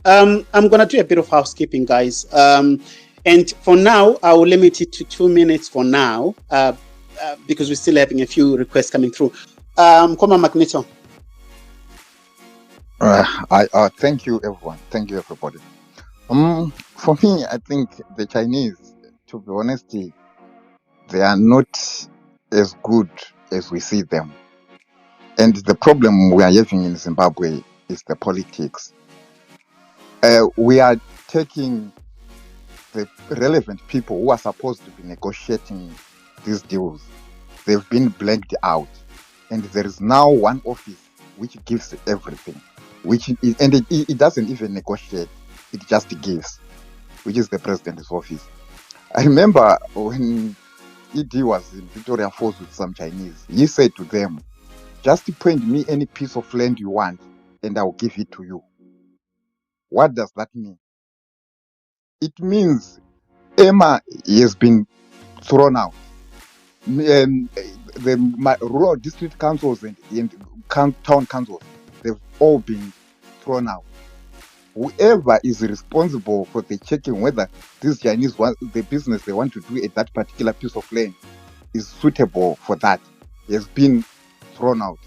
I'm going to do a bit of housekeeping, guys. And for now, I will limit it to 2 minutes for now, because we're still having a few requests coming through. Koma Magneto. Thank you, everyone. Thank you, everybody. For me, I think the Chinese, to be honest, they are not as good as we see them. And the problem we are having in Zimbabwe is the politics. We are taking the relevant people who are supposed to be negotiating these deals. They've been blanked out. And there is now one office which gives everything, it doesn't even negotiate, it just gives, which is the president's office. I remember when ED was in Victoria Falls with some Chinese, he said to them, just point me any piece of land you want and I'll give it to you. What does that mean? It means Emma has been thrown out. The rural district councils and town councils, they've all been thrown out. Whoever is responsible for the checking whether these Chinese the business they want to do at that particular piece of land is suitable for that has been thrown out.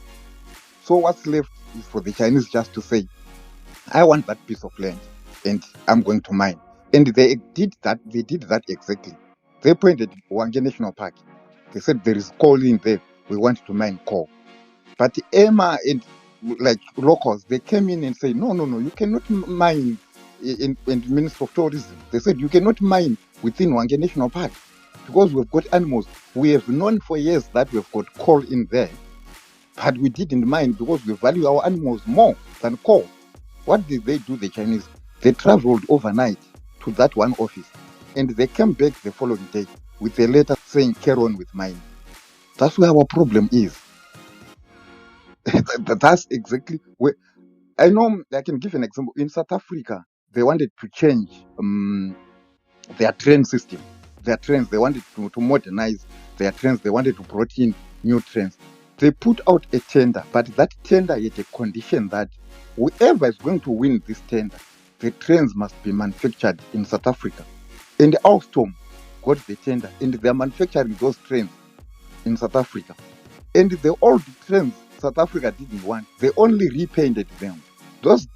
So what's left is for the Chinese just to say, I want that piece of land and I'm going to mine. And they did that exactly. They pointed Wange National Park. They said there is coal in there. We want to mine coal. But Emma and like locals, they came in and said, no, you cannot mine in Minister of Tourism. They said you cannot mine within Wange National Park because we've got animals. We have known for years that we've got coal in there, but we didn't mine because we value our animals more than coal. What did they do, the Chinese? They traveled overnight to that one office and they came back the following day with a letter saying carry on with mine. That's where our problem is. That's exactly where I know. I can give an example. In South Africa, they wanted to change their train system. Their trains, they wanted to modernize their trains. They wanted to bring in new trains. They put out a tender, but that tender had a condition that whoever is going to win this tender, the trains must be manufactured in South Africa. And Alstom got the tender, and they are manufacturing those trains in South Africa. And the old trains South Africa didn't want, they only repainted them. Those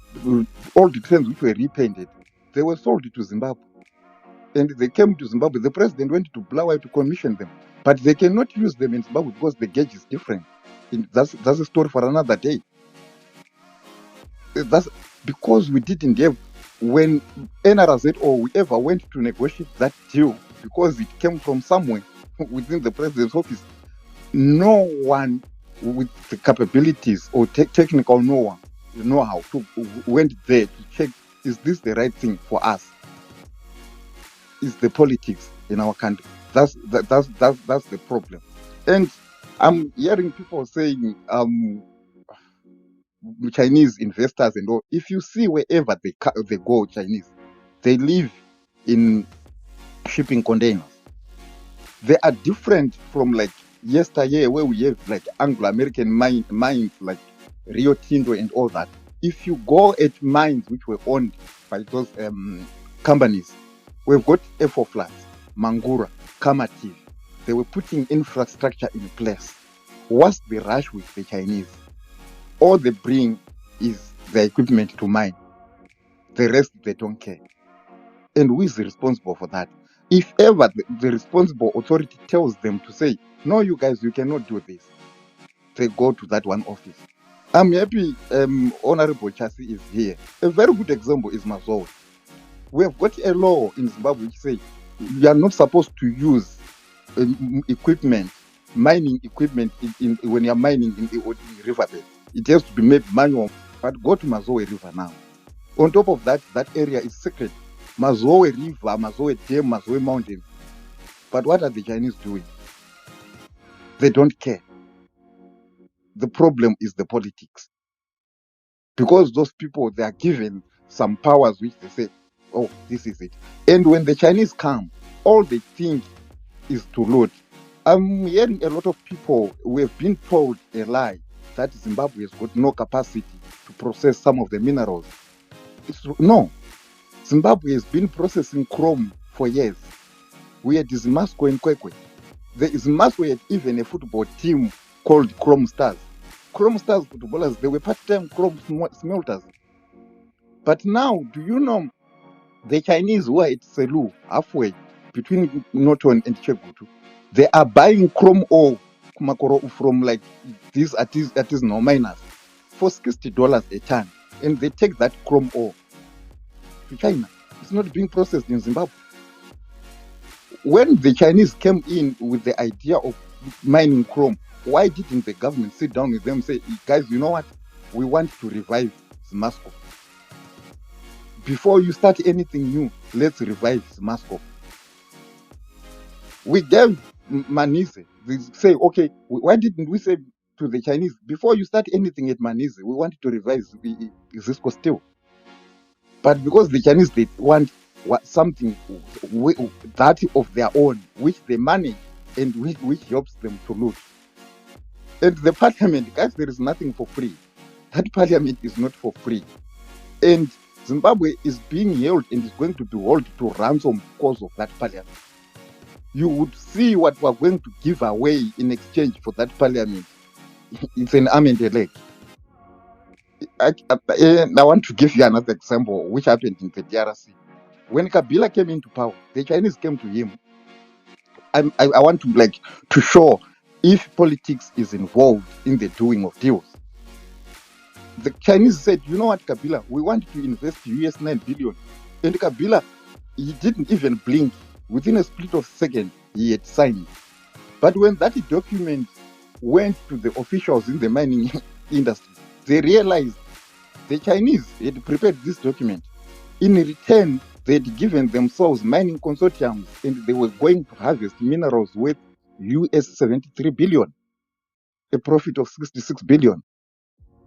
old trains which were repainted, they were sold to Zimbabwe. And they came to Zimbabwe. The president went to Bulawayo to commission them, but they cannot use them in Zimbabwe because the gauge is different. And that's a story for another day. That's because we didn't have, when NRZ or whoever went to negotiate that deal, because it came from somewhere within the president's office, no one with the capabilities or technical know-how went there to check, is this the right thing for us? Is the politics in our country? That's the problem. And I'm hearing people saying Chinese investors and all. If you see wherever they go, Chinese, they live in shipping containers. They are different from like yesteryear where we have like Anglo-American mines like Rio Tinto and all that. If you go at mines which were owned by those companies, we've got F4 Flats, Mangura, Kamativ. They were putting infrastructure in place. What's the rush with the Chinese? All they bring is the equipment to mine. The rest, they don't care. And who is responsible for that? If ever the responsible authority tells them to say, no, you guys, you cannot do this, they go to that one office. I'm happy Honorable Chasi is here. A very good example is Mazowe. We have got a law in Zimbabwe which says you are not supposed to use equipment, mining equipment when you are mining in riverbed. It has to be made manual. But go to Mazowe River now. On top of that, that area is sacred. Mazowe River, Mazowe Dam, Mazowe Mountain. But what are the Chinese doing? They don't care. The problem is the politics. Because those people, they are given some powers which they say, oh, this is it. And when the Chinese come, all they think is to loot. I'm hearing a lot of people who have been told a lie that Zimbabwe has got no capacity to process some of the minerals. No. Zimbabwe has been processing chrome for years. We had Zimasco and Kwekwe. The Zimbabwe had even a football team called Chrome Stars. Chrome Stars footballers, they were part-time chrome smelters. But now, do you know the Chinese who are at Selu, halfway between Norton and Chebutu, they are buying chrome ore Kumakoro from like these artisanal miners for $60 a ton, and they take that chrome ore to China. It's not being processed in Zimbabwe. When the Chinese came in with the idea of mining chrome, why didn't the government sit down with them and say, guys, you know what? We want to revive Zimasco. Before you start anything new, let's revive Zimasco. We gave Manise. They say, okay, why didn't we say to the Chinese, before you start anything at Manise, we want to revive Zisco still. But because the Chinese, they want something that of their own, which they manage and which helps them to loot. And the parliament, guys, there is nothing for free. That parliament is not for free. And Zimbabwe is being held and is going to be held to ransom because of that parliament. You would see what we're going to give away in exchange for that parliament. It's an arm and a leg. I want to give you another example, which happened in the DRC. When Kabila came into power, the Chinese came to him. I want to show if politics is involved in the doing of deals. The Chinese said, you know what, Kabila, we want to invest $9 billion. And Kabila, he didn't even blink. Within a split of a second, he had signed. But when that document went to the officials in the mining industry, they realized the Chinese had prepared this document. In return, they had given themselves mining consortiums and they were going to harvest minerals worth $73 billion, a profit of $66 billion.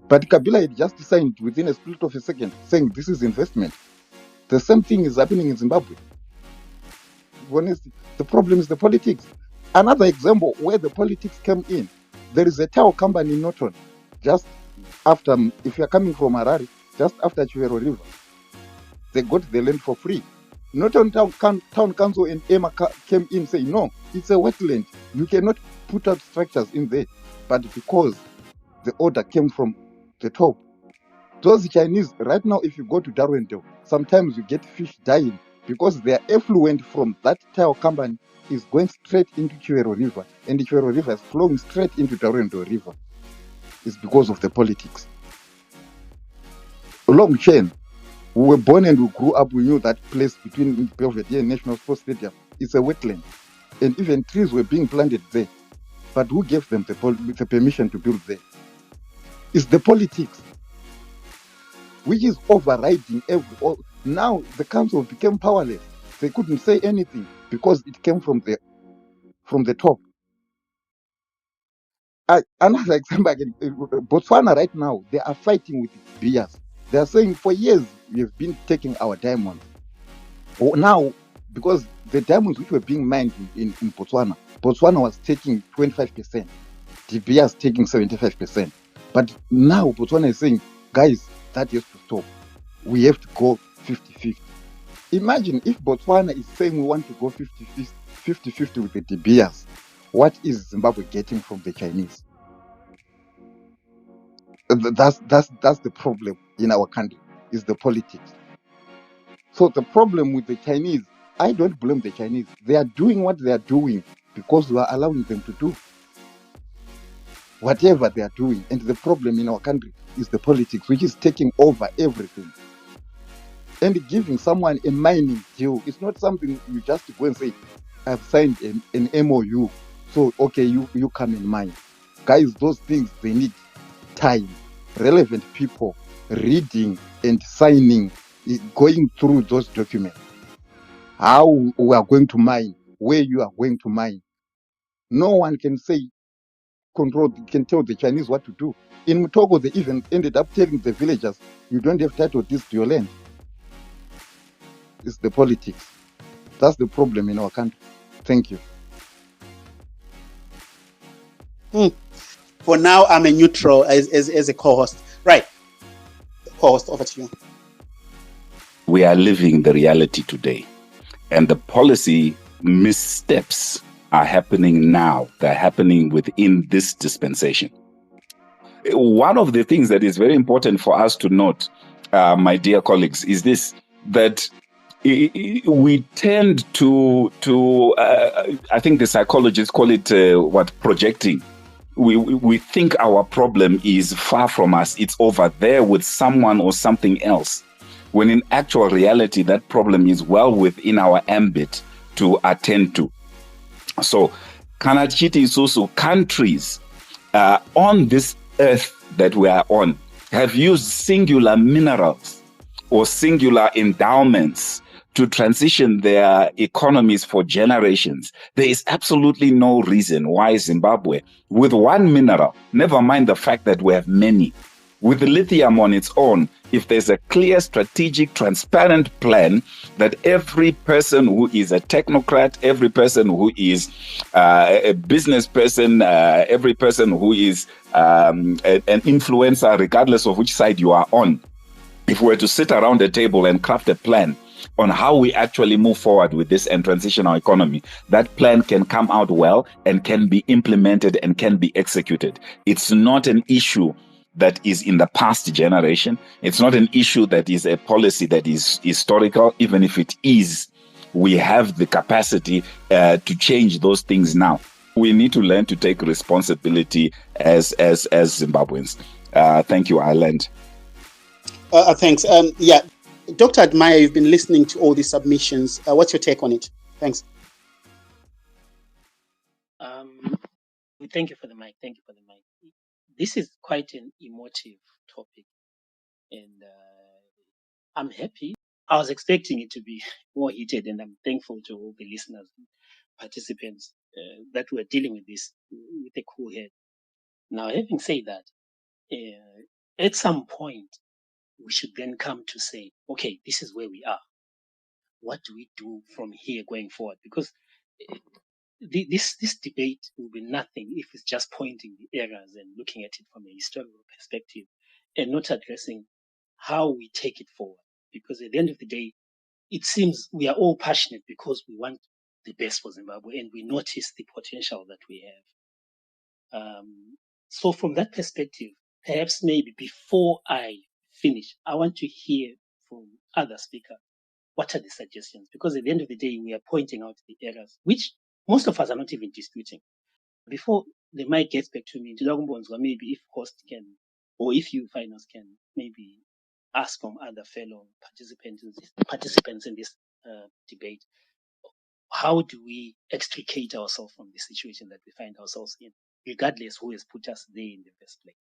But Kabila had just signed within a split of a second saying this is investment. The same thing is happening in Zimbabwe. Honestly, the problem is the politics. Another example where the politics came in, there is a tower company in Norton, just after, if you're coming from Harare, just after Chiwero River. They got the land for free. Norton Town Council and EMA came in saying, no, it's a wetland. You cannot put up structures in there. But because the order came from the top, those Chinese, right now, if you go to Darwendale, sometimes you get fish dying because their effluent from that tower company is going straight into Chiwero River, and the Chiwero River is flowing straight into Darwendale River. It's because of the politics. Long chain. We were born and we grew up, we knew that place between Belvedere and National Sports Stadium is a wetland. And even trees were being planted there. But who gave them the permission to build there? It's the politics, which is overriding now the council became powerless. They couldn't say anything because it came from the top. Another example, Botswana right now, they are fighting with bears. They are saying for years we have been taking our diamonds. Now, because the diamonds which were being mined in Botswana was taking 25%. The bears taking 75%. But now Botswana is saying, guys, that has to stop. We have to go 50-50. Imagine if Botswana is saying we want to go 50-50 with the De Beers. What is Zimbabwe getting from the Chinese? That's the problem in our country, is the politics. So the problem with the Chinese, I don't blame the Chinese. They are doing what they are doing because we are allowing them to do whatever they are doing. And the problem in our country is the politics, which is taking over everything. And giving someone a mining deal, it's not something you just go and say, I've signed an MOU, so okay, you come and mine. Guys, those things, they need time, relevant people reading and signing, going through those documents. How we are going to mine, where you are going to mine. No one can can tell the Chinese what to do. In Mutogo, they even ended up telling the villagers, you don't have title deeds to your land. It's the politics. That's the problem in our country. Thank you. For now, I'm a neutral as a co-host. Right. Co-host, over to you. we are living the reality today. And the policy missteps are happening now. They're happening within this dispensation. One of the things that is very important for us to note, my dear colleagues, is this, that we tend to I think the psychologists call it projecting. We think our problem is far from us. It's over there with someone or something else. When in actual reality, that problem is well within our ambit to attend to. So, Kanachiti Susu, countries on this earth that we are on have used singular minerals or singular endowments to transition their economies for generations. There is absolutely no reason why Zimbabwe, with one mineral, never mind the fact that we have many, with lithium on its own, if there's a clear, strategic, transparent plan that every person who is a technocrat, every person who is a business person, every person who is an influencer, regardless of which side you are on, if we were to sit around a table and craft a plan on how we actually move forward with this and transition our economy, that plan can come out well and can be implemented and can be executed. It's not an issue that is in the past generation. It's not an issue that is a policy that is historical. Even if it is, we have the capacity to change those things now. We need to learn to take responsibility as Zimbabweans. Thank you, Ireland. Thanks. Yeah, Dr. Admire, you've been listening to all these submissions. What's your take on it? Thanks. Thank you for the mic. This is quite an emotive topic, and I'm happy. I was expecting it to be more heated, and I'm thankful to all the listeners, participants that were dealing with this with a cool head. Now, having said that, at some point, we should then come to say, okay, this is where we are. What do we do from here going forward? Because this debate will be nothing if it's just pointing the errors and looking at it from a historical perspective and not addressing how we take it forward. Because at the end of the day, it seems we are all passionate because we want the best for Zimbabwe and we notice the potential that we have. So from that perspective, perhaps maybe before I finish, I want to hear from other speakers. What are the suggestions? Because at the end of the day, we are pointing out the errors, which most of us are not even disputing. Before the mic gets back to me, maybe if host can, or if you finance can, maybe ask from other fellow participants in this debate, how do we extricate ourselves from the situation that we find ourselves in, regardless who has put us there in the first place?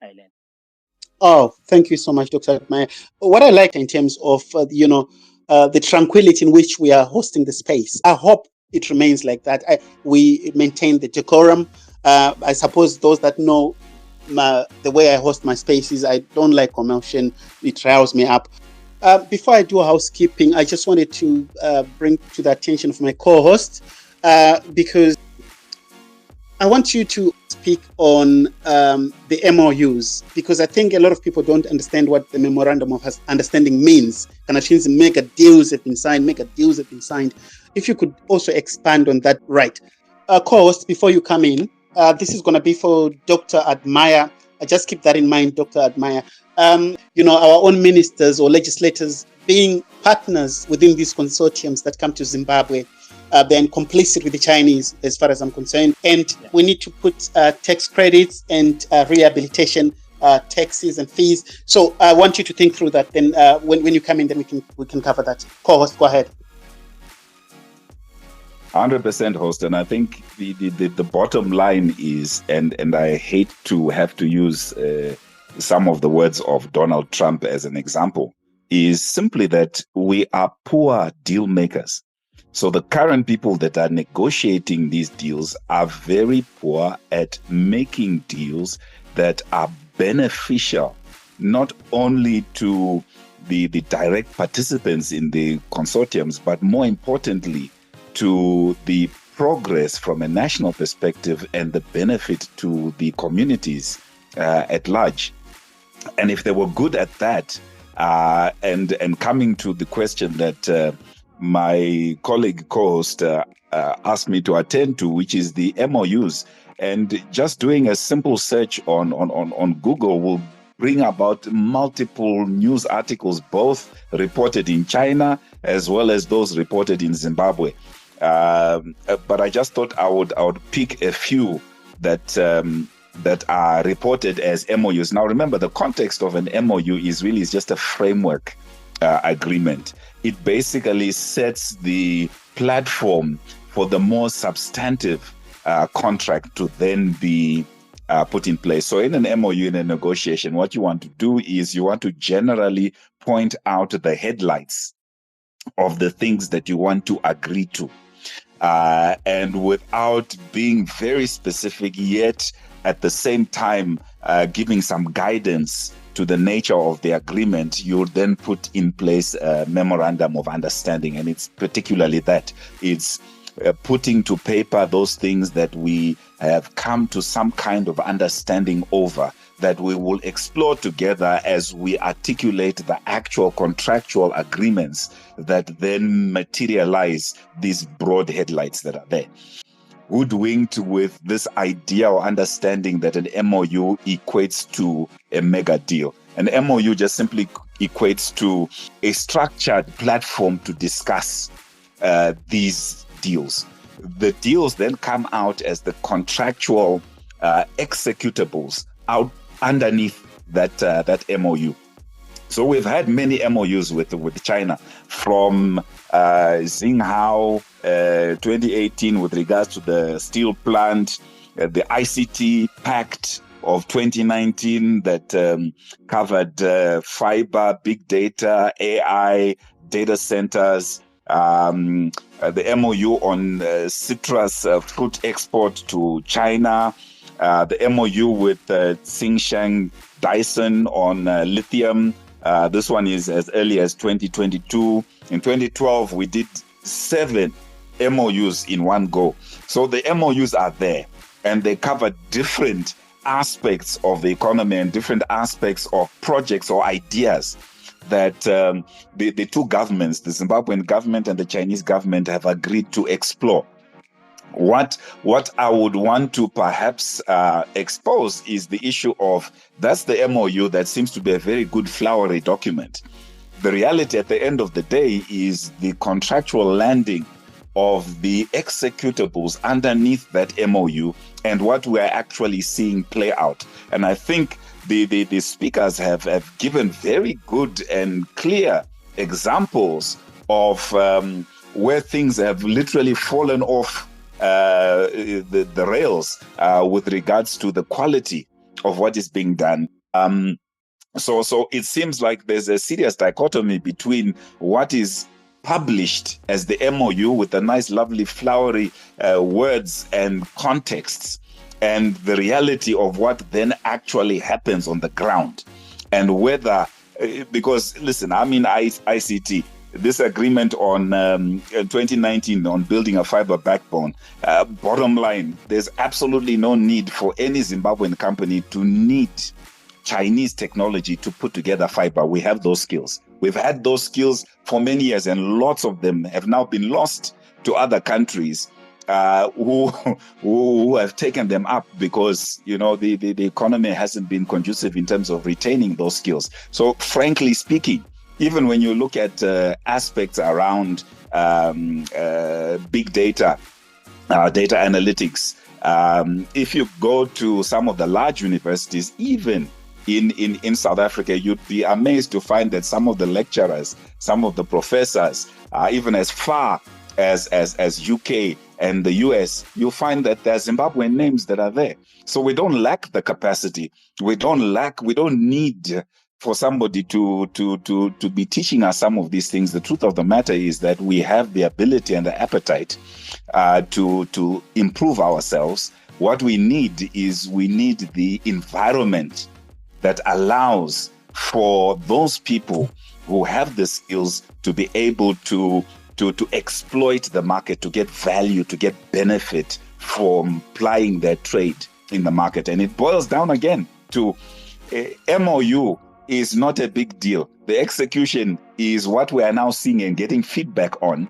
Ireland. Oh, thank you so much, Dr. Admire. What I like in terms of, the tranquility in which we are hosting the space, I hope it remains like that. We maintain the decorum. I suppose those that know the way I host my spaces, I don't like commotion. It riles me up. Before I do housekeeping, I just wanted to bring to the attention of my co-host, because I want you to speak on the MOUs, because I think a lot of people don't understand what the Memorandum of Understanding means. Mega deals have been signed. If you could also expand on that, right. Co-host, before you come in, this is going to be for Dr. Admire. Just keep that in mind, Dr. Admire. Our own ministers or legislators being partners within these consortiums that come to Zimbabwe, then complicit with the Chinese, as far as I'm concerned. And we need to put tax credits and rehabilitation taxes and fees. So I want you to think through that. Then when you come in, then we can cover that. Co-host, go ahead. 100% host, and I think the bottom line is, and I hate to have to use some of the words of Donald Trump as an example, is simply that we are poor deal makers. So the current people that are negotiating these deals are very poor at making deals that are beneficial, not only to the direct participants in the consortiums, but more importantly, to the progress from a national perspective and the benefit to the communities at large. And if they were good at that, And coming to the question that my colleague co-host asked me to attend to, which is the MOUs, and just doing a simple search on Google will bring about multiple news articles, both reported in China as well as those reported in Zimbabwe. But I just thought I would pick a few that are reported as MOUs. Now, remember, the context of an MOU is just a framework agreement. It basically sets the platform for the more substantive contract to then be put in place. So in an MOU, in a negotiation, what you want to do is you want to generally point out the headlights of the things that you want to agree to. And without being very specific, yet at the same time giving some guidance to the nature of the agreement, you then put in place a memorandum of understanding. And it's particularly that. It's putting to paper those things that we have come to some kind of understanding over, that we will explore together as we articulate the actual contractual agreements that then materialize these broad headlights that are there. Hoodwinked with this idea or understanding that an MOU equates to a mega deal. An MOU just simply equates to a structured platform to discuss these deals. The deals then come out as the contractual executables out underneath that MOU. So we've had many MOUs with China, from Xinhao 2018 with regards to the steel plant, the ICT Pact of 2019 that covered fiber, big data, AI, data centers, the MOU on citrus fruit export to China, the MOU with Tsingshan Dyson on lithium. This one is as early as 2022. In 2012, we did 7 MOUs in one go. So the MOUs are there, and they cover different aspects of the economy and different aspects of projects or ideas that the two governments, the Zimbabwean government and the Chinese government, have agreed to explore. What I would want to perhaps expose is the issue of, that's the MOU that seems to be a very good flowery document. The reality at the end of the day is the contractual landing of the executables underneath that MOU and what we're actually seeing play out. And I think the speakers have given very good and clear examples of where things have literally fallen off the rails with regards to the quality of what is being done. So it seems like there's a serious dichotomy between what is published as the MOU with the nice, lovely, flowery words and contexts, and the reality of what then actually happens on the ground. And whether, because listen, I mean, ICT, this agreement on 2019 on building a fiber backbone, bottom line, there's absolutely no need for any Zimbabwean company to need Chinese technology to put together fiber. We have those skills. We've had those skills for many years, and lots of them have now been lost to other countries who have taken them up because, you know, the economy hasn't been conducive in terms of retaining those skills. So frankly speaking, even when you look at aspects around big data, data analytics, if you go to some of the large universities, even in South Africa, you'd be amazed to find that some of the lecturers, some of the professors, even as far as UK and the US, you'll find that there are Zimbabwean names that are there. So we don't lack the capacity. We don't need for somebody to be teaching us some of these things. The truth of the matter is that we have the ability and the appetite to improve ourselves. What we need is the environment that allows for those people who have the skills to be able to exploit the market, to get value, to get benefit from plying their trade in the market. And it boils down again to MOU is not a big deal. The execution is what we are now seeing and getting feedback on.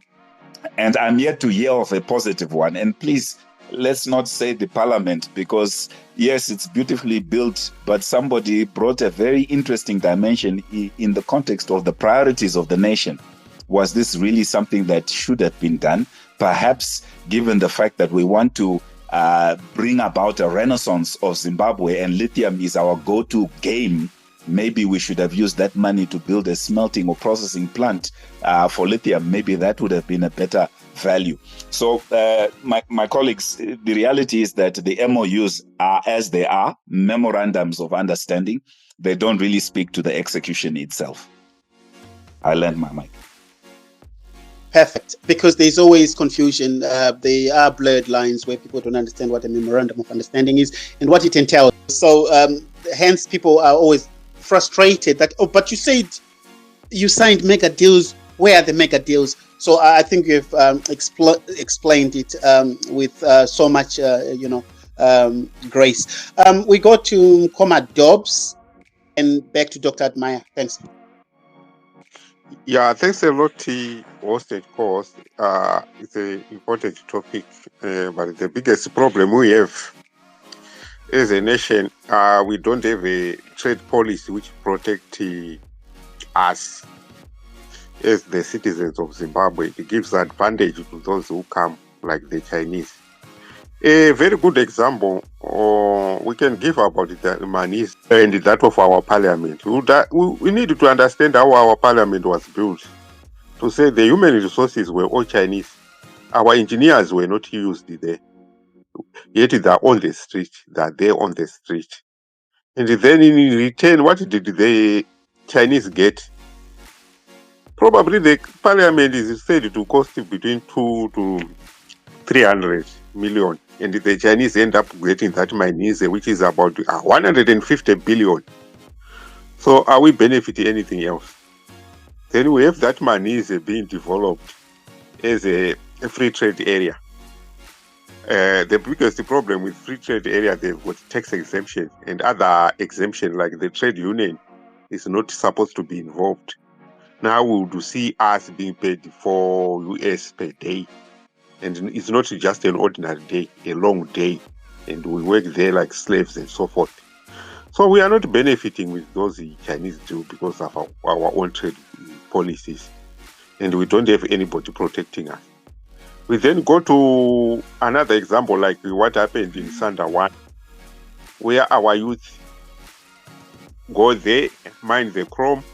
And I'm yet to hear of a positive one. And please, let's not say the parliament, because yes, it's beautifully built, but somebody brought a very interesting dimension in the context of the priorities of the nation. Was this really something that should have been done? Perhaps, given the fact that we want to bring about a renaissance of Zimbabwe and lithium is our go-to game, maybe we should have used that money to build a smelting or processing plant for lithium. Maybe that would have been a better value. So my colleagues, the reality is that the MOUs are as they are, memorandums of understanding. They don't really speak to the execution itself. I lend my mic. Perfect, because there's always confusion. There are blurred lines where people don't understand what a memorandum of understanding is and what it entails. So hence people are always frustrated that, oh, but you said you signed mega deals. Where are the mega deals? So I think you've explained it with so much, grace. We go to Comrade Dobbs and back to Dr. Admire. Thanks. Yeah, thanks a lot, hosted course. It's an important topic, but the biggest problem we have as a nation, we don't have a trade policy which protects us as the citizens of Zimbabwe. It gives advantage to those who come, like the Chinese. A very good example we can give about the monies and that of our parliament. We need to understand how our parliament was built. To say the human resources were all Chinese. Our engineers were not used there. Yet they are on the street. They are there on the street. And then in return, what did the Chinese get? Probably the parliament is said to cost between 2 to 300 million. And the Chinese end up getting that monies, which is about 150 billion. So are we benefiting anything else? Then we have that monies being developed as a free trade area. The biggest problem with free trade area, they've got tax exemption and other exemption, like the trade union is not supposed to be involved. Now we would see us being paid $4 per day. And it's not just an ordinary day, a long day. And we work there like slaves and so forth. So we are not benefiting with those Chinese do because of our own trade policies. And we don't have anybody protecting us. We then go to another example like what happened in Sanda 1, where our youth go there, mine the chrome.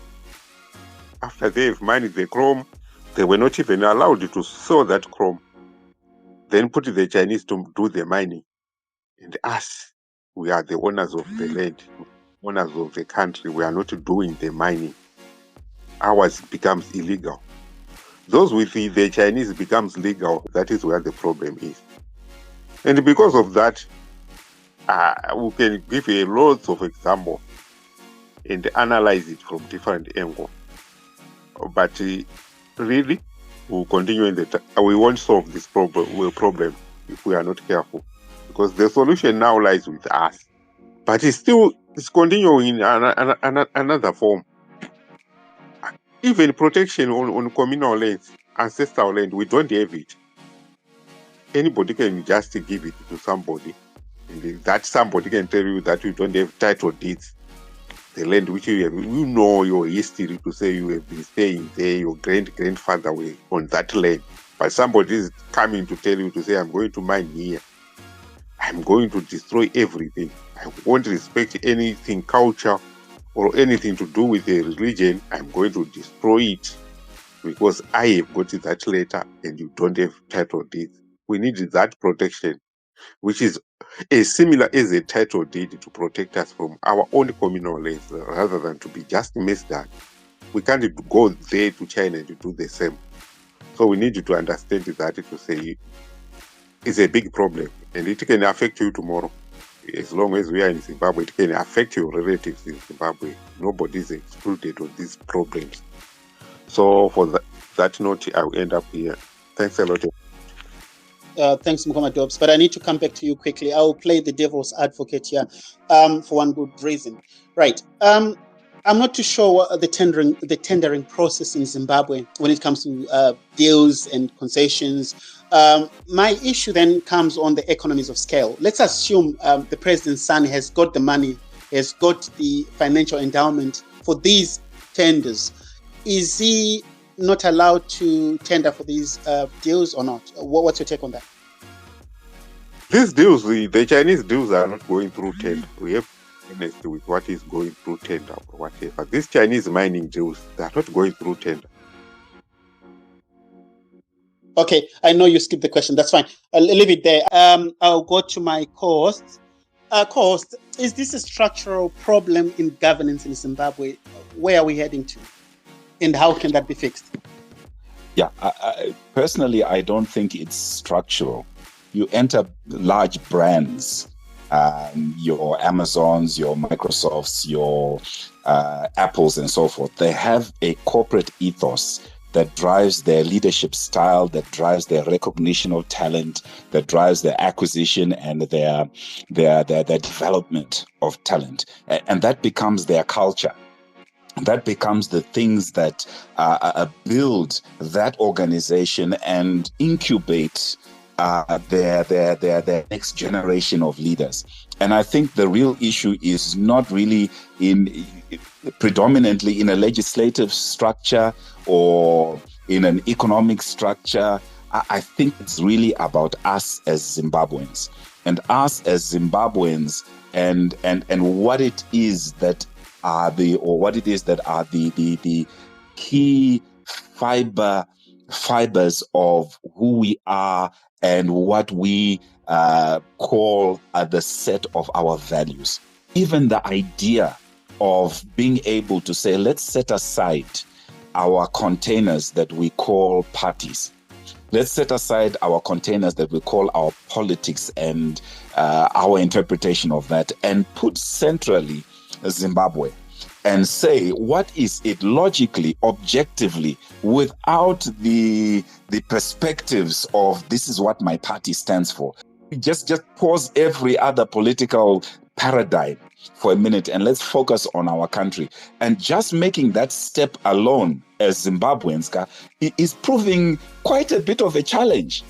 After they've mined the chrome, they were not even allowed to sell that chrome. Then put the Chinese to do the mining. And us, we are the owners of the land, owners of the country. We are not doing the mining. Ours becomes illegal. Those with the Chinese becomes legal. That is where the problem is. And because of that, we can give a lots of examples and analyze it from different angles. But really, we'll continue in we won't solve this problem if we are not careful, because the solution now lies with us. But it's continuing in another form. Even protection on communal lands, ancestral land, we don't have it. Anybody can just give it to somebody, and that somebody can tell you that you don't have title deeds. The land which you have, you know your history to say you have been staying there, your grandfather were on that land. But somebody is coming to tell you to say, I'm going to mine here. I'm going to destroy everything. I won't respect anything, culture, or anything to do with a religion. I'm going to destroy it because I have got that letter and you don't have title deeds. We need that protection, which is as similar as a title deed to protect us from our own communal lands, rather than to be just messed up. We can't go there to China to do the same. So we need to understand that to say it's a big problem and it can affect you tomorrow. As long as we are in Zimbabwe, it can affect your relatives in Zimbabwe. Nobody is excluded of these problems. So for that note, I'll end up here. Thanks a lot. Thanks, Muhammad Dobbs. But I need to come back to you quickly. I'll play the devil's advocate here for one good reason. Right. I'm not too sure what the tendering process in Zimbabwe when it comes to deals and concessions. My issue then comes on the economies of scale. Let's assume the president's son has got the money, has got the financial endowment for these tenders. Is he not allowed to tender for these deals or not? What's your take on that? These deals, the Chinese deals are not going through tender. We have honest with what is going through tender or whatever. These Chinese mining deals, they are not going through tender. Okay, I know you skipped the question. That's fine. I'll leave it there. I'll go to my co-host. Co-host, is this a structural problem in governance in Zimbabwe? Where are we heading to? And how can that be fixed? Yeah, personally, I don't think it's structural. You enter large brands, your Amazons, your Microsofts, your Apples, and so forth. They have a corporate ethos that drives their leadership style, that drives their recognition of talent, that drives their acquisition and their development of talent. And that becomes their culture. That becomes the things that build that organization and incubate their next generation of leaders. And I think the real issue is not really predominantly in a legislative structure or in an economic structure. I think it's really about us as Zimbabweans and what it is that are the key fibers of who we are and what we call the set of our values. Even the idea of being able to say, let's set aside our containers that we call parties. Let's set aside our containers that we call our politics and our interpretation of that, and put centrally Zimbabwe and say, what is it logically, objectively, without the perspectives of this is what my party stands for. Just pause every other political paradigm for a minute and let's focus on our country. And just making that step alone as Zimbabweans is proving quite a bit of a challenge.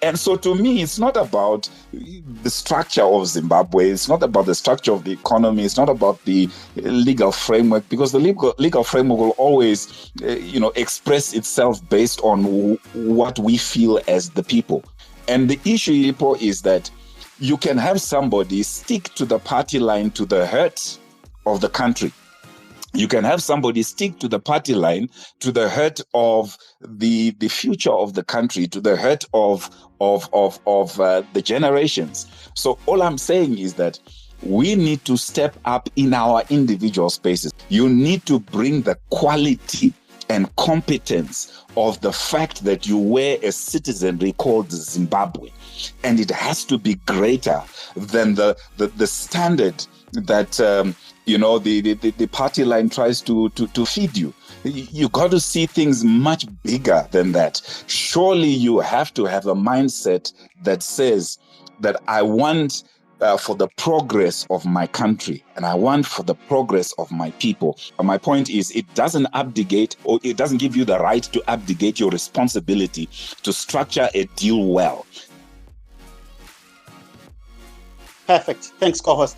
And so to me, it's not about the structure of Zimbabwe. It's not about the structure of the economy. It's not about the legal framework, because the legal framework will always, express itself based on what we feel as the people. And the issue, Ipo, is that you can have somebody stick to the party line to the hurt of the country. You can have somebody stick to the party line to the hurt of the future of the country, to the hurt of the generations. So all I'm saying is that we need to step up in our individual spaces. You need to bring the quality and competence of the fact that you wear a citizenry called Zimbabwe. And it has to be greater than the standard that the party line tries to feed you. You got to see things much bigger than that. Surely you have to have a mindset that says that I want for the progress of my country, and I want for the progress of my people. And my point is, it doesn't abdicate, or it doesn't give you the right to abdicate your responsibility to structure a deal well. Perfect. Thanks, co-host.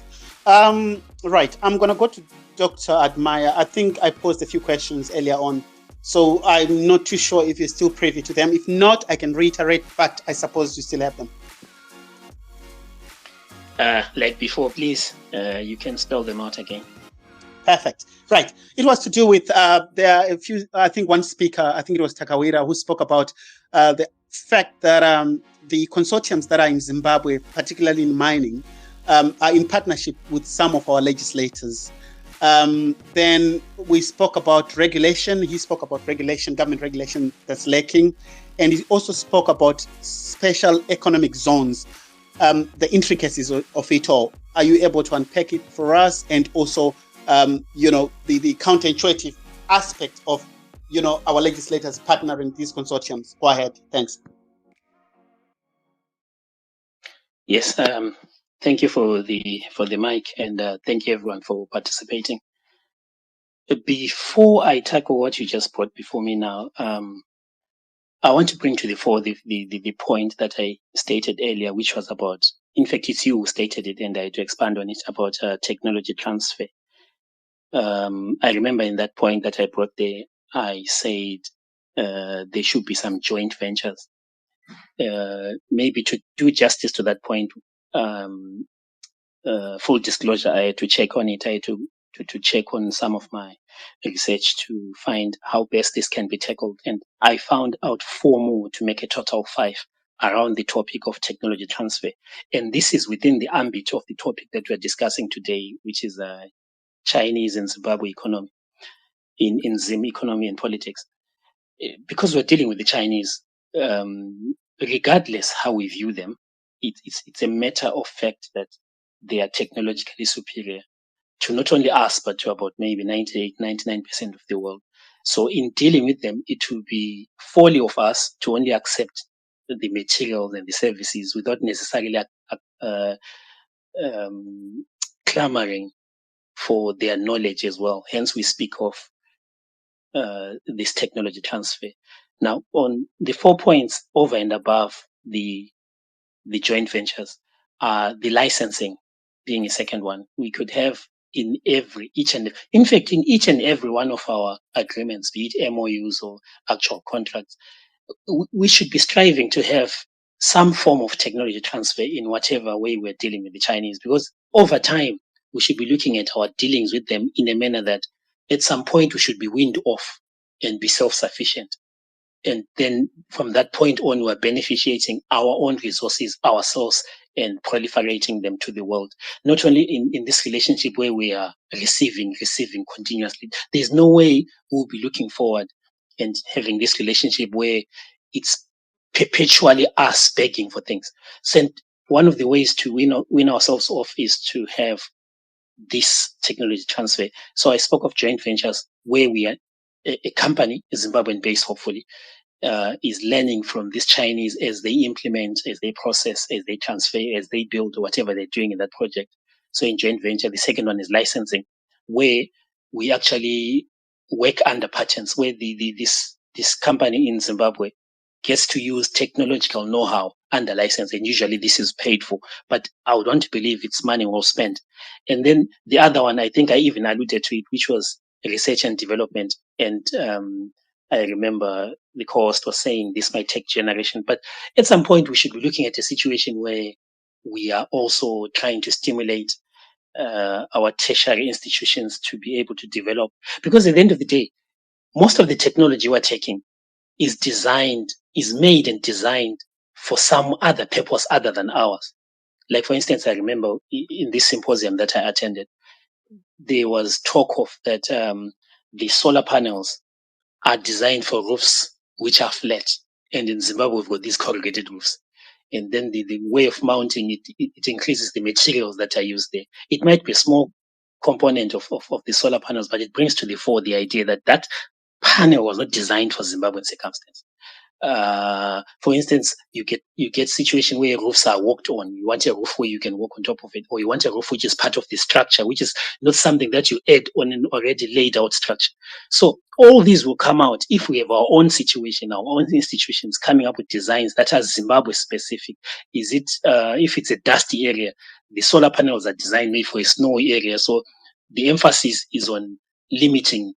Right. I'm going to go to Dr. Admire. I think I posed a few questions earlier on, so I'm not too sure if you're still privy to them. If not, I can reiterate, but I suppose you still have them. Like before, please, you can spell them out again. Perfect. Right. It was to do with, there are a few, I think one speaker, I think it was Takawira, who spoke about the fact that the consortiums that are in Zimbabwe, particularly in mining, are in partnership with some of our legislators. Then we spoke about regulation. He spoke about regulation, government regulation that's lacking. And he also spoke about special economic zones, the intricacies of it all. Are you able to unpack it for us? And also, the counterintuitive aspect of, our legislators partnering these consortiums. Go ahead. Thanks. Yes. Thank you for the mic, and thank you everyone for participating. Before I tackle what you just brought before me now, I want to bring to the fore the point that I stated earlier, which was about, in fact, it's you who stated it, and I had to expand on it, about technology transfer. I remember in that point that I brought there, I said there should be some joint ventures. Maybe to do justice to that point, full disclosure, I had to check on it. I had to check on some of my research to find how best this can be tackled. And I found out 4 more to make a total of 5 around the topic of technology transfer. And this is within the ambit of the topic that we're discussing today, which is Chinese and Zimbabwe economy in Zim economy and politics. Because we're dealing with the Chinese, regardless how we view them, it's a matter of fact that they are technologically superior to not only us, but to about maybe 98, 99% of the world. So in dealing with them, it will be folly of us to only accept the materials and the services without necessarily clamoring for their knowledge as well. Hence, we speak of this technology transfer. Now, on the 4 points over and above the joint ventures, the licensing being a second one. We could have in each and every one of our agreements, be it MOUs or actual contracts, we should be striving to have some form of technology transfer in whatever way we're dealing with the Chinese, because over time we should be looking at our dealings with them in a manner that at some point we should be weaned off and be self-sufficient. And then from that point on, we're beneficiating our own resources ourselves and proliferating them to the world. Not only in this relationship where we are receiving continuously. There's no way we'll be looking forward and having this relationship where it's perpetually us begging for things. So one of the ways to win ourselves off is to have this technology transfer. So I spoke of joint ventures where we are a company, a Zimbabwean based, hopefully, is learning from these Chinese as they implement, as they process, as they transfer, as they build, whatever they're doing in that project. So in joint venture, the second one is licensing, where we actually work under patents, where this company in Zimbabwe gets to use technological know-how under license, and usually this is paid for. But I would want to believe it's money well spent. And then the other one, I think I even alluded to it, which was research and development. And I remember the co-host was saying this might take generation, but at some point we should be looking at a situation where we are also trying to stimulate our tertiary institutions to be able to develop. Because at the end of the day, most of the technology we're taking is made and designed for some other purpose other than ours. Like, for instance, I remember in this symposium that I attended, there was talk of that the solar panels are designed for roofs which are flat. And in Zimbabwe, we've got these corrugated roofs. And then the way of mounting it increases the materials that are used there. It might be a small component of the solar panels, but it brings to the fore the idea that panel was not designed for Zimbabwean circumstances. For instance, you get situation where roofs are walked on. You want a roof where you can walk on top of it, or you want a roof which is part of the structure, which is not something that you add on an already laid out structure. So all these will come out if we have our own situation, our own institutions coming up with designs that are Zimbabwe specific. Is it if it's a dusty area, the solar panels are designed maybe for a snowy area, so the emphasis is on limiting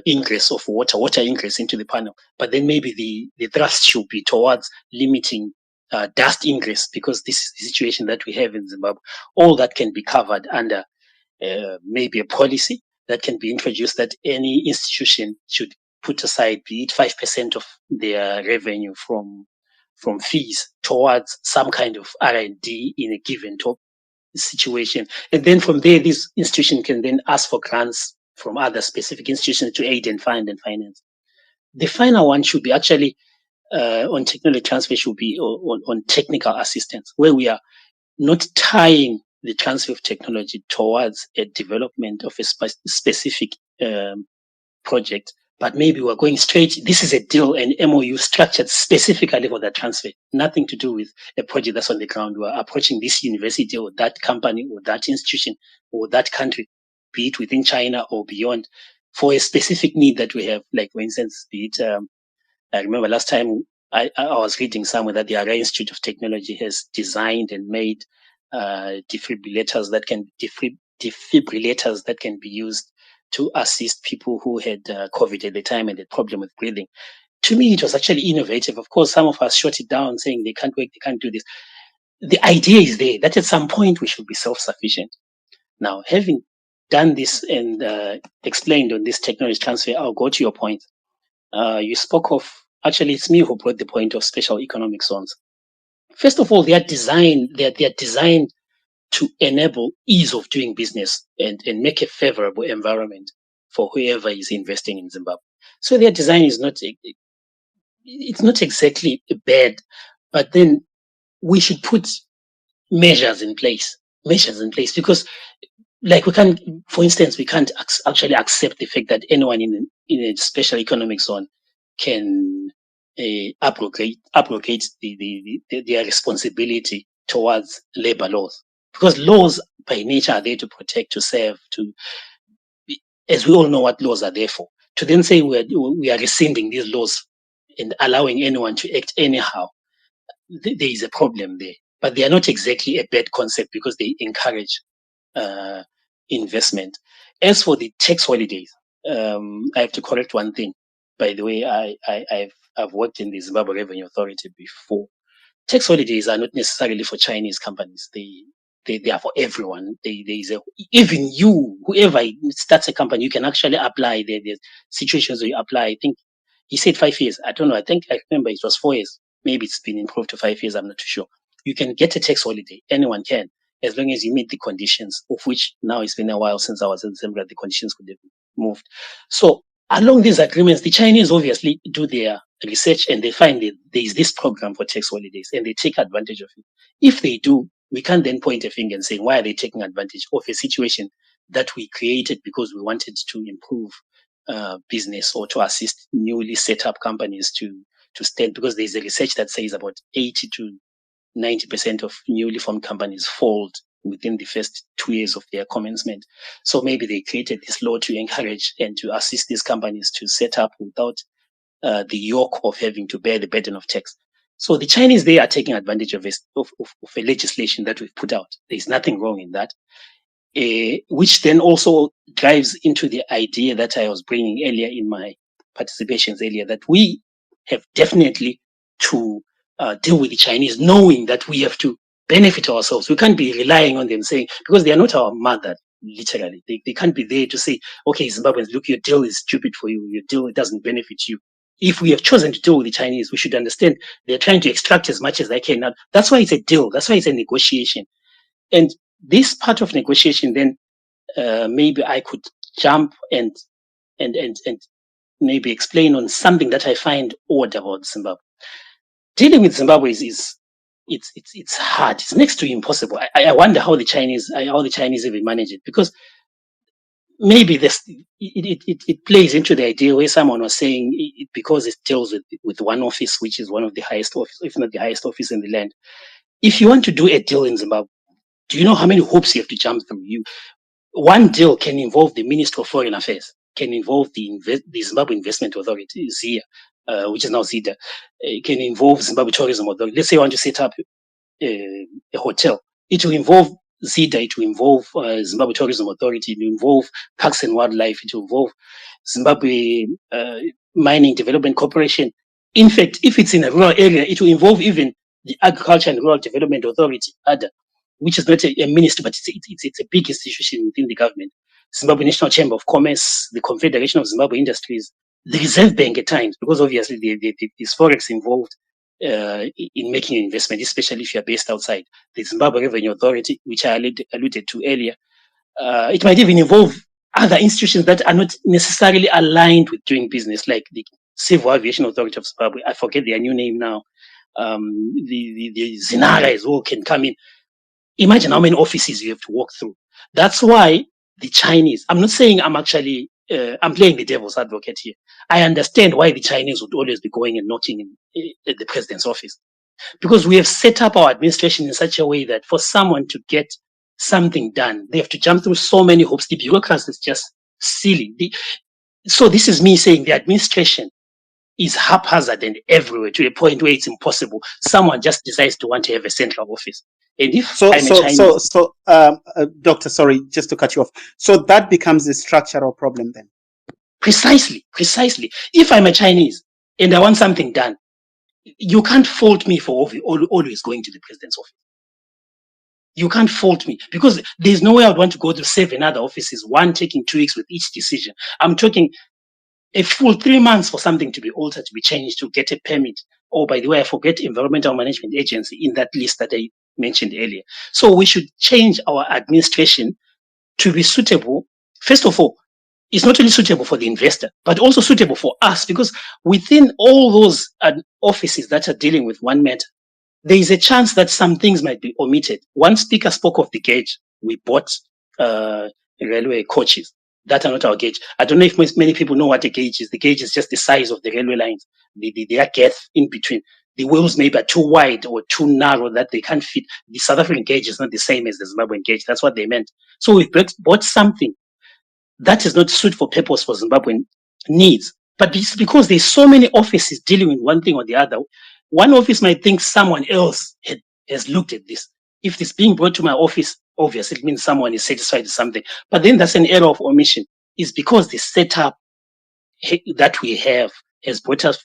ingress of water ingress into the panel. But then maybe the thrust should be towards limiting dust ingress, because this is the situation that we have in Zimbabwe. All that can be covered under maybe a policy that can be introduced that any institution should put aside, be it 5% of their revenue from fees towards some kind of R&D in a given situation. And then from there, this institution can then ask for grants from other specific institutions to aid and fund and finance. The final one should be actually on technology transfer, should be on technical assistance, where we are not tying the transfer of technology towards a development of a specific project, but maybe we're going straight. This is a deal, an MOU structured specifically for that transfer, nothing to do with a project that's on the ground. We're approaching this university or that company or that institution or that country, be it within China or beyond, for a specific need that we have. Like, for instance, I remember last time I was reading somewhere that the Ara Institute of Technology has designed and made defibrillators that can be used to assist people who had COVID at the time and had problem with breathing. To me, it was actually innovative. Of course, some of us shot it down saying they can't work, they can't do this. The idea is there that at some point we should be self-sufficient. Now, having done this and explained on this technology transfer, I'll go to your point. You spoke of, actually, it's me who brought the point of special economic zones. First of all, they are designed to enable ease of doing business and make a favorable environment for whoever is investing in Zimbabwe. So their design is it's not exactly bad, but then we should put measures in place because, like, we can't, for instance, we can't actually accept the fact that anyone in a special economic zone can abrogate their responsibility towards labor laws, because laws by nature are there to protect, to serve, as we all know what laws are there for. To then say we are rescinding these laws and allowing anyone to act anyhow, there is a problem there. But they are not exactly a bad concept because they encourage investment. As for the tax holidays, I have to correct one thing. By the way, I've worked in the Zimbabwe Revenue Authority before. Tax holidays are not necessarily for Chinese companies. They are for everyone. Even you, whoever starts a company, you can actually apply. There's situations where you apply. I think he said 5 years. I don't know. I remember it was 4 years. Maybe it's been improved to 5 years. I'm not too sure. You can get a tax holiday. Anyone can, as long as you meet the conditions, of which now it's been a while since I was in Zimbabwe. The conditions could have moved. So along these agreements, the Chinese obviously do their research and they find that there is this program for tax holidays and they take advantage of it. If they do, we can't then point a finger and say, why are they taking advantage of a situation that we created because we wanted to improve business or to assist newly set up companies to stand? Because there's a research that says about 80 to 90% of newly formed companies fold within the first 2 years of their commencement. So maybe they created this law to encourage and to assist these companies to set up without the yoke of having to bear the burden of tax. So the Chinese, they are taking advantage of a legislation that we've put out. There's nothing wrong in that, which then also drives into the idea that I was bringing earlier in my participations earlier, that we have definitely to deal with the Chinese, knowing that we have to benefit ourselves. We can't be relying on them saying, because they are not our mother, literally. They can't be there to say, okay, Zimbabweans, look, your deal is stupid for you. Your deal doesn't benefit you. If we have chosen to deal with the Chinese, we should understand they're trying to extract as much as they can. Now, that's why it's a deal. That's why it's a negotiation. And this part of negotiation, then maybe I could jump and maybe explain on something that I find odd about Zimbabwe. Dealing with Zimbabwe it's hard. It's next to impossible. I wonder how the Chinese even manage it, because maybe it plays into the idea where someone was saying because it deals with one office, which is one of the highest office, if not the highest office in the land. If you want to do a deal in Zimbabwe, do you know how many hoops you have to jump through? One deal can involve the Minister of Foreign Affairs, can involve the Zimbabwe Investment Authority, ZIA, which is now ZIDA, can involve Zimbabwe Tourism Authority. Let's say you want to set up a hotel. It will involve ZIDA, it will involve Zimbabwe Tourism Authority, it will involve Parks and Wildlife, it will involve Zimbabwe Mining Development Corporation. In fact, if it's in a rural area, it will involve even the Agriculture and Rural Development Authority, ADA, which is not a ministry, but it's a big institution within the government. Zimbabwe National Chamber of Commerce, the Confederation of Zimbabwe Industries, the Reserve Bank at times, because obviously there's forex involved in making an investment, especially if you're based outside. The Zimbabwe Revenue Authority, which I alluded to earlier, it might even involve other institutions that are not necessarily aligned with doing business, like the Civil Aviation Authority of Zimbabwe. I forget their new name now. The Zinara as well can come in. Imagine how many offices you have to walk through. That's why the Chinese, I'm not saying I'm actually, I'm playing the devil's advocate here. I understand why the Chinese would always be going and knocking at the president's office, because we have set up our administration in such a way that for someone to get something done, they have to jump through so many hoops. The bureaucracy is just silly. So this is me saying the administration is haphazard and everywhere to a point where it's impossible. Someone just decides to want to have a central office. And if I'm a Chinese... Doctor, sorry, just to cut you off. So that becomes a structural problem then? Precisely. If I'm a Chinese and I want something done, you can't fault me for always going to the president's office. You can't fault me because there's no way I'd want to go to 7 other offices, one taking 2 weeks with each decision. I'm talking a full 3 months for something to be altered, to be changed, to get a permit. Oh, by the way, I forget Environmental Management Agency in that list that I mentioned earlier. So we should change our administration to be suitable. First of all, it's not only suitable for the investor, but also suitable for us, because within all those offices that are dealing with one matter, there is a chance that some things might be omitted. One speaker spoke of the gauge. We bought railway coaches that are not our gauge. I don't know if many people know what a gauge is. The gauge is just the size of the railway lines. Their girth in between. The wheels maybe are too wide or too narrow that they can't fit. The South African gauge is not the same as the Zimbabwean gauge. That's what they meant. So we bought something that is not suit for purpose for Zimbabwean needs. But it's because there's so many offices dealing with one thing or the other. One office might think someone else has looked at this. If it's being brought to my office, obviously it means someone is satisfied with something. But then that's an error of omission. It's because the setup that we have has brought us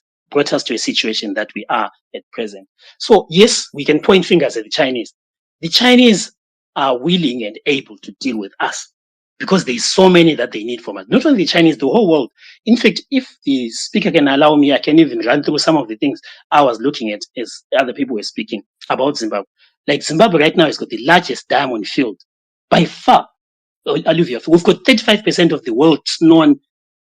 to a situation that we are at present. So yes, we can point fingers at the Chinese. The Chinese are willing and able to deal with us because there's so many that they need from us. Not only the Chinese, the whole world. In fact, if the speaker can allow me, I can even run through some of the things I was looking at as other people were speaking about Zimbabwe. Like Zimbabwe right now has got the largest diamond field by far. Alluvial. We've got 35% of the world's known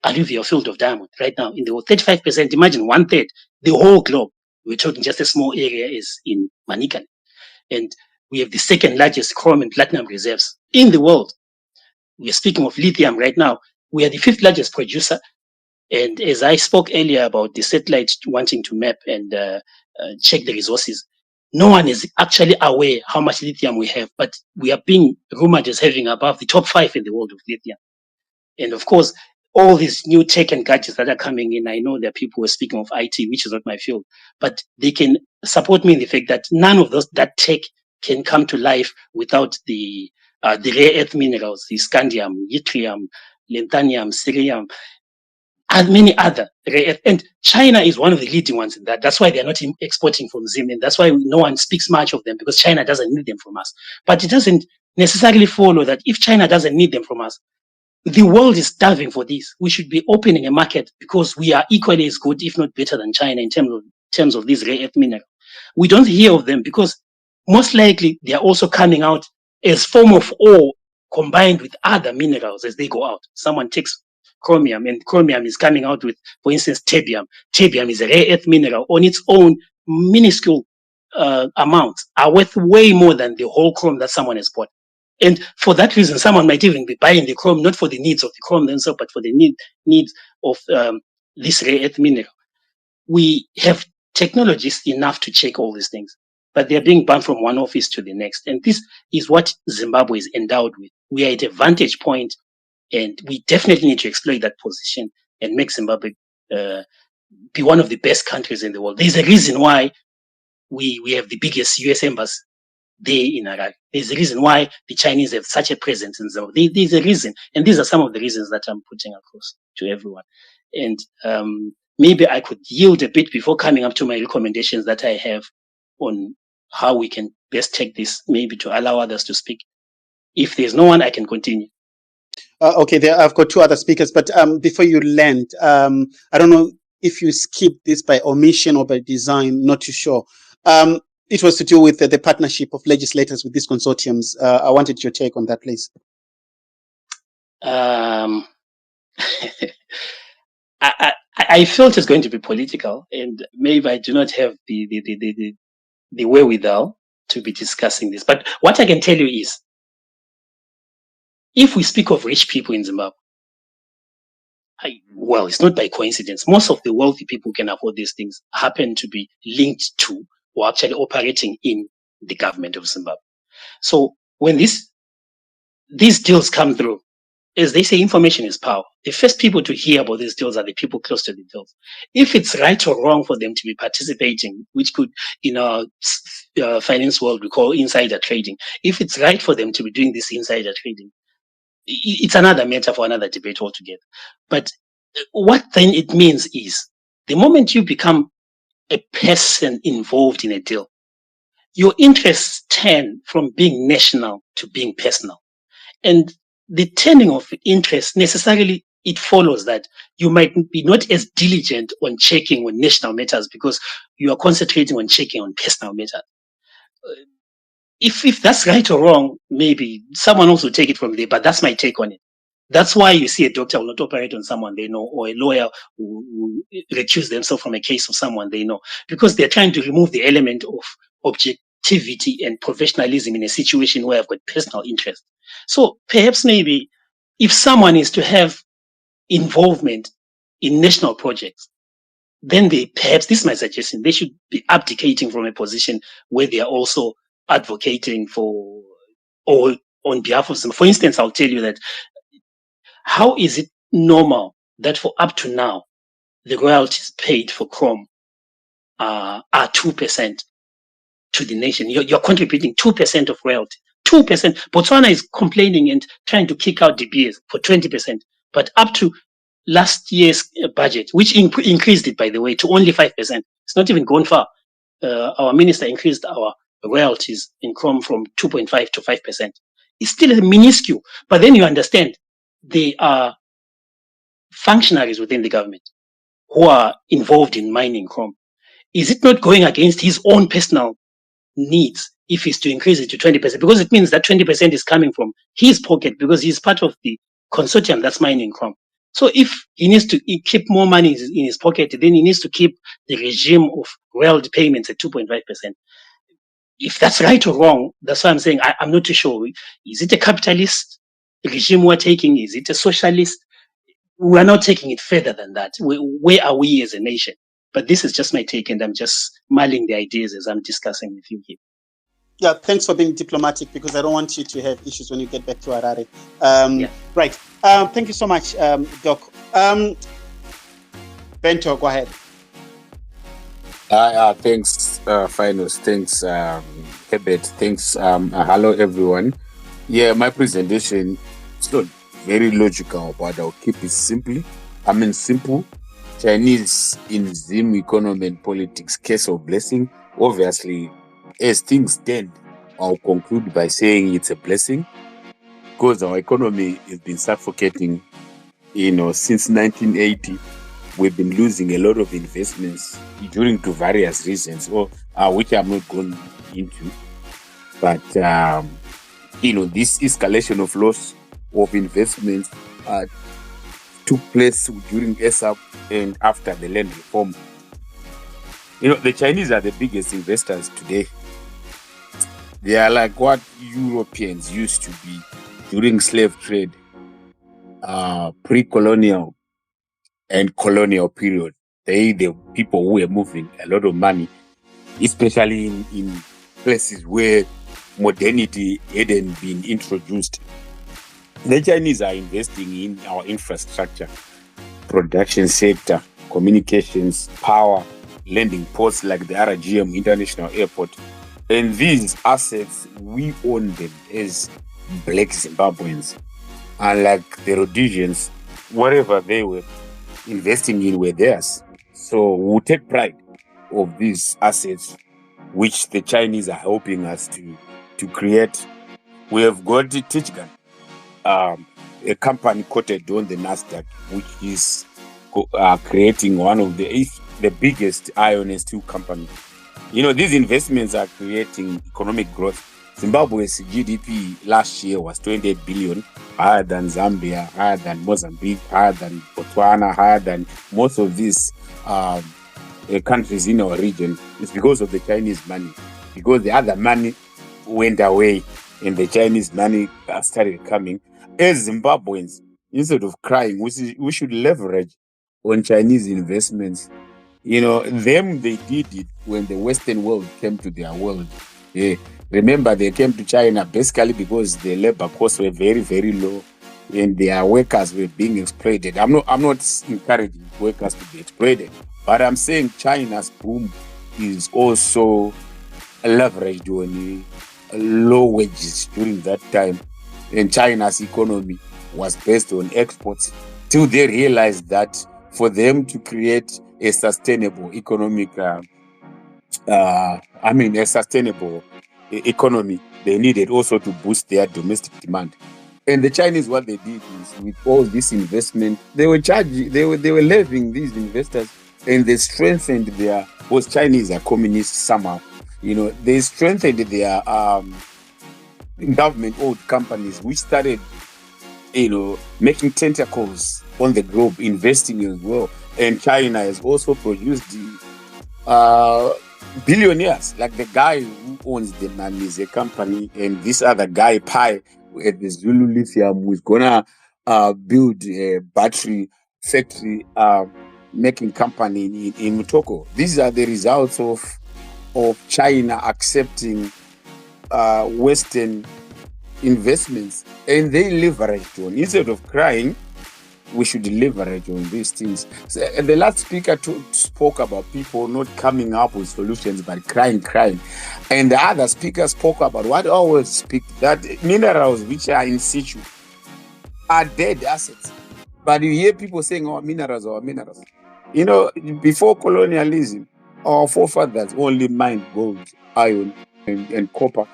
alluvial field of diamond right now. In the world, 35%, imagine 1/3, the whole globe. We're talking just a small area is in Manikan. And we have the second largest chrome and platinum reserves in the world. We're speaking of lithium right now. We are the 5th largest producer. And as I spoke earlier about the satellite wanting to map and check the resources, no one is actually aware how much lithium we have, but we are being rumored as having above the top 5 in the world of lithium. And of course, all these new tech and gadgets that are coming in, I know there are people who are speaking of IT, which is not my field, but they can support me in the fact that none of that tech can come to life without the rare earth minerals, the scandium, yttrium, lanthanum, cerium, and many other rare earth. And China is one of the leading ones in that. That's why they're not exporting from Zim, and that's why no one speaks much of them, because China doesn't need them from us. But it doesn't necessarily follow that if China doesn't need them from us, the world is starving for this. We should be opening a market because we are equally as good, if not better than China in terms of these rare earth minerals. We don't hear of them because most likely they are also coming out as form of ore combined with other minerals as they go out. Someone takes chromium and chromium is coming out with, for instance, terbium. Terbium is a rare earth mineral on its own minuscule amounts are worth way more than the whole chrome that someone has bought. And for that reason, someone might even be buying the chrome, not for the needs of the chrome themselves, but for the needs of this rare earth mineral. We have technologists enough to check all these things, but they're being banned from one office to the next. And this is what Zimbabwe is endowed with. We are at a vantage point, and we definitely need to exploit that position and make Zimbabwe be one of the best countries in the world. There's a reason why we have the biggest US embassy there in Iraq. There's a reason why the Chinese have such a presence in Zimbabwe. There's a reason. And these are some of the reasons that I'm putting across to everyone. And maybe I could yield a bit before coming up to my recommendations that I have on how we can best take this, maybe to allow others to speak. If there's no one, I can continue. Okay, I've got 2 other speakers, but before you land, I don't know if you skipped this by omission or by design, not too sure. It was to do with the partnership of legislators with these consortiums. I wanted your take on that, please. I felt it's going to be political, and maybe I do not have the wherewithal to be discussing this. But what I can tell you is, if we speak of rich people in Zimbabwe, well, it's not by coincidence. Most of the wealthy people who can afford these things happen to be linked to or actually operating in the government of Zimbabwe. So when these deals come through, as they say, information is power. The first people to hear about these deals are the people close to the deals. If it's right or wrong for them to be participating, which could, in our finance world, we call insider trading. If it's right for them to be doing this insider trading, it's another matter for another debate altogether. But what then it means is the moment you become a person involved in a deal, your interests turn from being national to being personal. And the turning of interest necessarily, it follows that you might be not as diligent on checking on national matters because you are concentrating on checking on personal matters. If that's right or wrong, maybe someone else will take it from there, but that's my take on it. That's why you see a doctor will not operate on someone they know, or a lawyer will recuse themselves from a case of someone they know, because they're trying to remove the element of objectivity and professionalism in a situation where I've got personal interest. So perhaps maybe if someone is to have involvement in national projects, then perhaps, this is my suggestion, they should be abdicating from a position where they are also advocating for or on behalf of some. For instance, I'll tell you that how is it normal that for up to now, the royalties paid for Chrome are 2% to the nation? You're contributing 2% of royalty. 2%. Botswana is complaining and trying to kick out De Beers for 20%. But up to last year's budget, which increased it, by the way, to only 5%. It's not even gone far. Our minister increased our royalties in Chrome from 2.5 to 5%. It's still a minuscule. But then you understand, they are functionaries within the government who are involved in mining Chrome. Is it not going against his own personal needs if he's to increase it to 20%? Because it means that 20% is coming from his pocket because he's part of the consortium that's mining Chrome. So if he needs to keep more money in his pocket, then he needs to keep the regime of royalty payments at 2.5%. If that's right or wrong, that's why I'm saying I'm not too sure. Is it a capitalist regime we're taking? Is it a socialist? We're not taking it further than that. Where are we as a nation? But this is just my take, and I'm just mulling the ideas as I'm discussing with you here. Yeah, thanks for being diplomatic, because I don't want you to have issues when you get back to Harare. Right. Thank you so much, Doc. Bento, go ahead. Thanks, Finals. Thanks, Herbert. Thanks. Hello, everyone. Yeah, my presentation is not very logical, but I'll keep it simple. Chinese in Zimbabwean Economy and Politics, case of blessing. Obviously, as things stand, I'll conclude by saying it's a blessing, because our economy has been suffocating, since 1980. We've been losing a lot of investments due to various reasons, which I'm not going into. But, this escalation of loss of investments took place during ESAP and after the land reform. The Chinese are the biggest investors today. They are like what Europeans used to be during slave trade, pre-colonial and colonial period. The people who were moving a lot of money, especially in places where modernity hadn't been introduced. The Chinese are investing in our infrastructure, production sector, communications, power, landing ports like the RGM International Airport. And these assets, we own them as black Zimbabweans. Unlike the Rhodesians, whatever they were investing in were theirs. So we take pride of these assets, which the Chinese are helping us to create. We have got Tichkan, a company quoted on the Nasdaq, which is creating one of the biggest iron and steel company. These investments are creating economic growth. Zimbabwe's GDP last year was 28 billion, higher than Zambia, higher than Mozambique, higher than Botswana, higher than most of these countries in our region. It's because of the Chinese money. Because the other money went away and the Chinese money started coming. As Zimbabweans, instead of crying, we should leverage on Chinese investments. They did it when the Western world came to their world. Remember, they came to China basically because the labor costs were very, very low. and their workers were being exploited. I'm not encouraging workers to be exploited, but I'm saying China's boom is also leveraged on low wages during that time, and China's economy was based on exports till they realized that for them to create a sustainable economic, a sustainable economy, they needed also to boost their domestic demand. And the Chinese, what they did is, with all this investment, they were levying these investors, and they strengthened their. Because Chinese are communist somehow, they strengthened their government-owned companies, which started, making tentacles on the globe, investing as well. And China has also produced billionaires, like the guy who owns the Namize company, and this other guy, Pai, at the Zulu Lithium, who's gonna build a battery factory making company in Mutoko. These are the results of China accepting Western investments, and they leveraged on. Instead of crying, we should leverage on these things. So, the last speaker spoke about people not coming up with solutions but crying. And the other speaker spoke about what I always speak, that minerals which are in situ are dead assets. But you hear people saying, minerals. Before colonialism, our forefathers only mined gold, iron, and copper.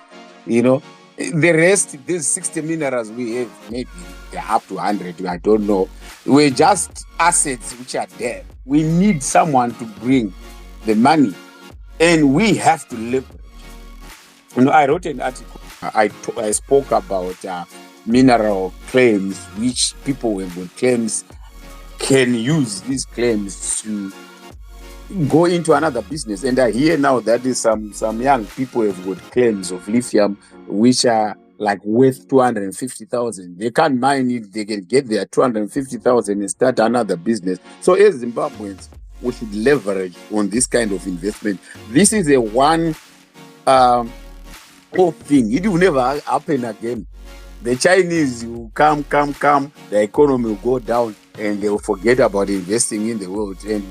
The rest, these 60 minerals we have, maybe they're up to 100, I don't know. We're just assets which are there. We need someone to bring the money, and we have to leverage. I wrote an article. I spoke about mineral claims, which people with claims can use these claims to go into another business. And I hear now that is some young people have got claims of lithium which are like worth 250,000. They can't mine it, they can get their 250,000 and start another business. So as Zimbabweans, we should leverage on this kind of investment. This is a one thing. It will never happen again. The Chinese will come, the economy will go down, and they will forget about investing in the world, and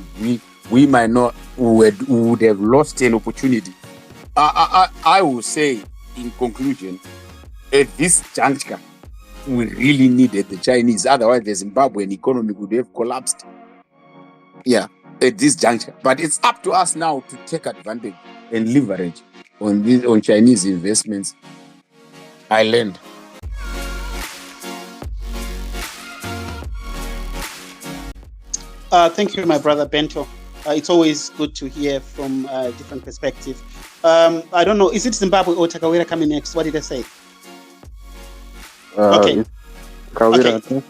we might not, would have lost an opportunity. I will say, in conclusion, at this juncture, we really needed the Chinese. Otherwise, the Zimbabwean economy would have collapsed. Yeah, at this juncture. But it's up to us now to take advantage and leverage on Chinese investments. I learned. Thank you, my brother Bento. It's always good to hear from a different perspective. I don't know, is it Zimbabwe or Takawira coming next? What did I say? Okay. Takawira.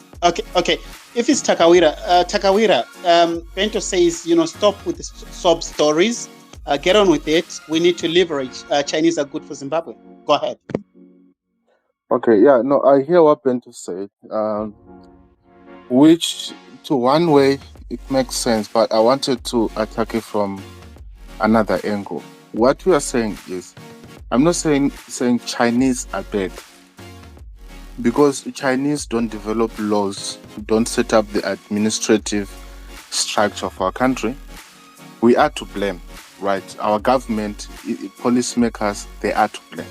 Okay. If it's Takawira, Bento says, stop with the sob stories. Get on with it. We need to leverage. Chinese are good for Zimbabwe. Go ahead. Okay, yeah, no, I hear what Bento said, which to one way it makes sense, but I wanted to attack it from another angle. What we are saying is, I'm not saying Chinese are bad, because Chinese don't develop laws, don't set up the administrative structure of our country. We are to blame, right? Our government, policymakers, they are to blame.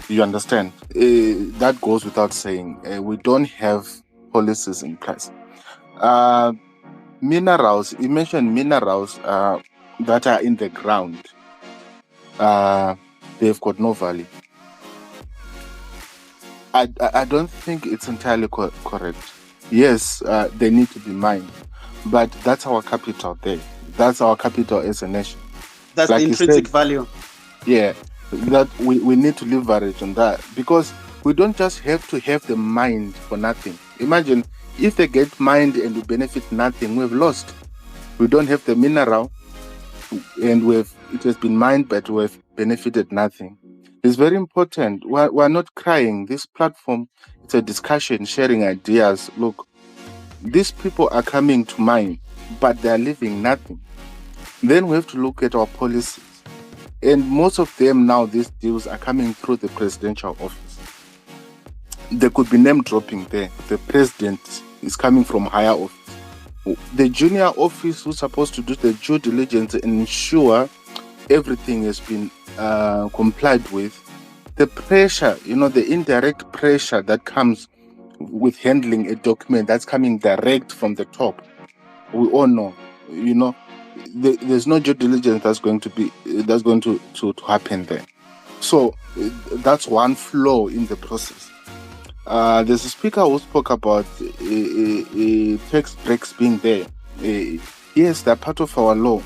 You understand? That goes without saying. We don't have policies in place. Minerals, you mentioned minerals that are in the ground. They've got no value. I don't think it's entirely correct. Yes, they need to be mined, but that's our capital there. That's our capital as a nation. That's like the intrinsic value. Yeah, that we need to leverage on that, because we don't just have to have them mined for nothing. Imagine if they get mined and we benefit nothing, we've lost. We don't have the mineral, and it has been mined, but we've benefited nothing. It's very important. We're not crying. This platform, it's a discussion, sharing ideas. Look, these people are coming to mine, but they're leaving nothing. Then we have to look at our policies. And most of them now, these deals are coming through the presidential office. there could be name dropping there. The president is coming from higher office. The junior office who's supposed to do the due diligence and ensure everything has been complied with. The pressure, the indirect pressure that comes with handling a document that's coming direct from the top. We all know, there's no due diligence that's going to happen there. So that's one flaw in the process. There's a speaker who spoke about tax breaks being there. Yes, they're part of our law.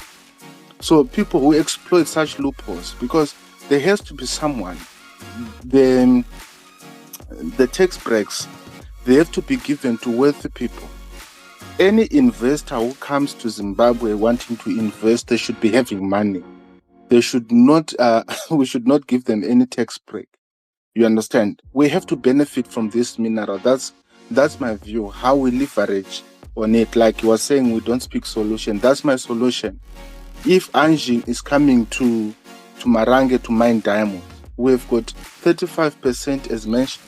So people who exploit such loopholes, because there has to be someone. The tax breaks, they have to be given to wealthy people. Any investor who comes to Zimbabwe wanting to invest, they should be having money. They should not. We should not give them any tax break. You understand? We have to benefit from this mineral. That's my view. How we leverage on it. Like you were saying, we don't speak solution. That's my solution. If Anjing is coming to Marange to mine diamonds, we've got 35% as mentioned,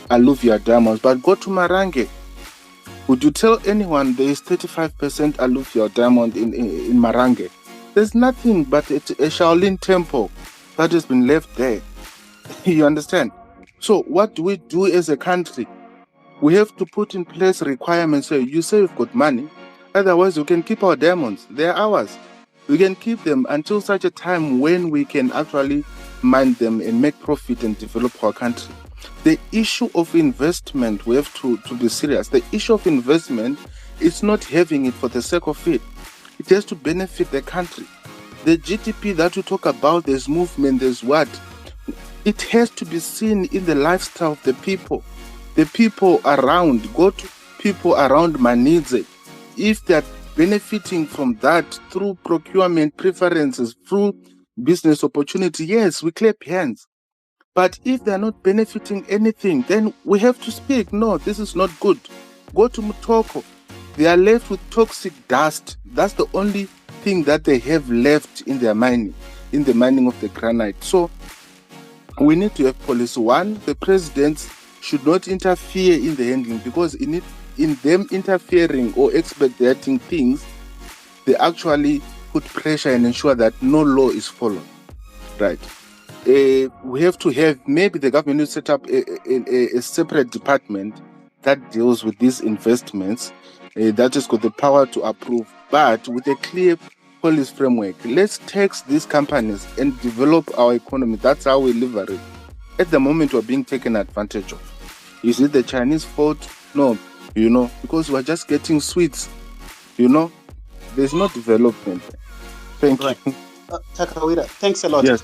alluvial diamonds. But go to Marange. Would you tell anyone there is 35% alluvial diamond in Marange? There's nothing but a Shaolin temple that has been left there. You understand? So what do we do as a country? We have to put in place requirements. So you say we've got money, otherwise we can keep our diamonds. They're ours. We can keep them until such a time when we can actually mine them and make profit and develop our country. The issue of investment, we have to be serious. The issue of investment is not having it for the sake of it. It has to benefit the country. The GDP that we talk about, there's movement, there's what? It has to be seen in the lifestyle of the people. The people around, go to people around Manidze. If they're benefiting from that through procurement preferences, through business opportunity, yes, we clap hands. But if they're not benefiting anything, then we have to speak. No, this is not good. Go to Mutoko. They are left with toxic dust. That's the only thing that they have left in their mining, in the mining of the granite. So we need to have policy. One, the presidents should not interfere in the handling, because in them interfering or expediting things, they actually put pressure and ensure that no law is followed. Right. We have to have, maybe the government will set up a separate department that deals with these investments, that has got the power to approve, but with a clear policy framework. Let's tax these companies and develop our economy. That's how we leverage. At the moment, we're being taken advantage of. Is it the Chinese fault? No, because we're just getting sweets. There's no development. Thank you. Takawira, thanks a lot. Yes.